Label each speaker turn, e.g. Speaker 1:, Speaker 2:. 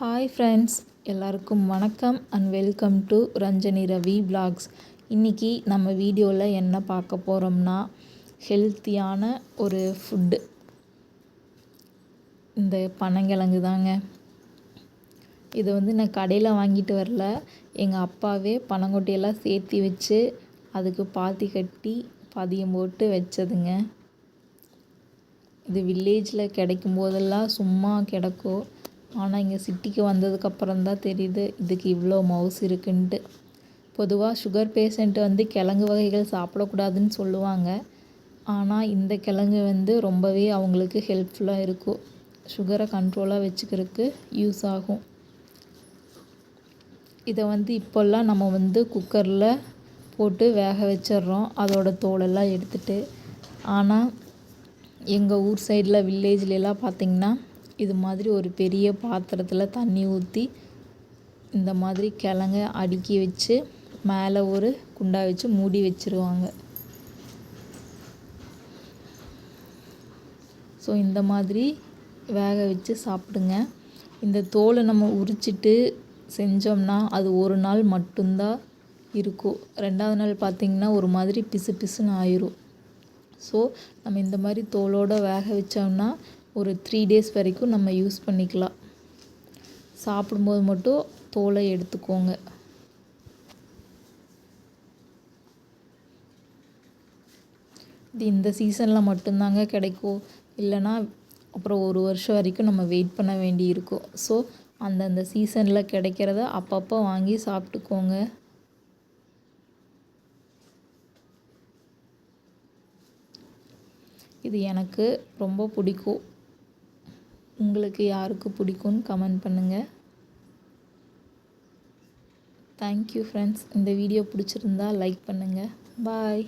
Speaker 1: Hi friends, எல்லாருக்கும் வணக்கம் and welcome to Ranjani Ravi vlogs. இன்றைக்கி நம்ம வீடியோவில் என்ன பார்க்க போகிறோம்னா ஹெல்த்தியான ஒரு ஃபுட்டு. இந்த பனங்கிழங்கு தாங்க. இதை நான் கடையில் வாங்கிட்டு வரல. எங்கள் அப்பாவே பனங்கொட்டையெல்லாம் சேர்த்தி வச்சு அதுக்கு பாத்தி கட்டி பதியம் போட்டு வச்சதுங்க. இது வில்லேஜில் கிடைக்கும் போதெல்லாம் சும்மா கிடக்கும். ஆனால் இங்கே சிட்டிக்கு வந்ததுக்கப்புறம் தான் தெரியுது இதுக்கு இவ்வளோ மவுஸ் இருக்குன்ட்டு. பொதுவாக சுகர் பேஷண்ட் கிழங்கு வகைகள் சாப்பிடக்கூடாதுன்னு சொல்லுவாங்க. ஆனால் இந்த கிழங்கு ரொம்பவே அவங்களுக்கு ஹெல்ப்ஃபுல்லாக இருக்கும். சுகரை கண்ட்ரோலாக வச்சுக்கிறதுக்கு யூஸ் ஆகும். இதை இப்போல்லாம் நம்ம குக்கரில் போட்டு வேக வச்சிடுறோம் அதோட தோலெல்லாம் எடுத்துட்டு. ஆனால் எங்கள் ஊர் சைடில் வில்லேஜ்லலாம் பார்த்திங்கன்னா இது மாதிரி ஒரு பெரிய பாத்திரத்தில் தண்ணி ஊற்றி இந்த மாதிரி கிழங்க அடுக்கி வச்சு மேலே ஒரு குண்டா வச்சு மூடி வச்சுருவாங்க. ஸோ இந்த மாதிரி வேக வச்சு சாப்பிடுங்க. இந்த தோலை நம்ம உரிச்சிட்டு செஞ்சோம்னா அது ஒரு நாள் மட்டும்தான் இருக்கும். ரெண்டாவது நாள் பார்த்திங்கன்னா ஒரு மாதிரி பிசு பிசுன்னு ஆயிரும். ஸோ நம்ம இந்த மாதிரி தோலோடு வேக வச்சோம்னா ஒரு 3 days வரைக்கும் நம்ம யூஸ் பண்ணிக்கலாம். சாப்பிடும்போது மட்டும் தோலை எடுத்துக்கோங்க. இது இந்த சீசனில் மட்டும்தாங்க கிடைக்கும். இல்லைனா அப்புறம் ஒரு வருஷம் வரைக்கும் நம்ம வெயிட் பண்ண வேண்டி இருக்கும். ஸோ அந்தந்த சீசனில் கிடைக்கிறத அப்பப்போ வாங்கி சாப்பிட்டுக்கோங்க. இது எனக்கு ரொம்ப பிடிக்கும். உங்களுக்கு யாருக்கு பிடிக்கும்னு கமெண்ட் பண்ணுங்கள். Thank you friends. இந்த வீடியோ பிடிச்சிருந்தா லைக் பண்ணுங்கள். பாய்.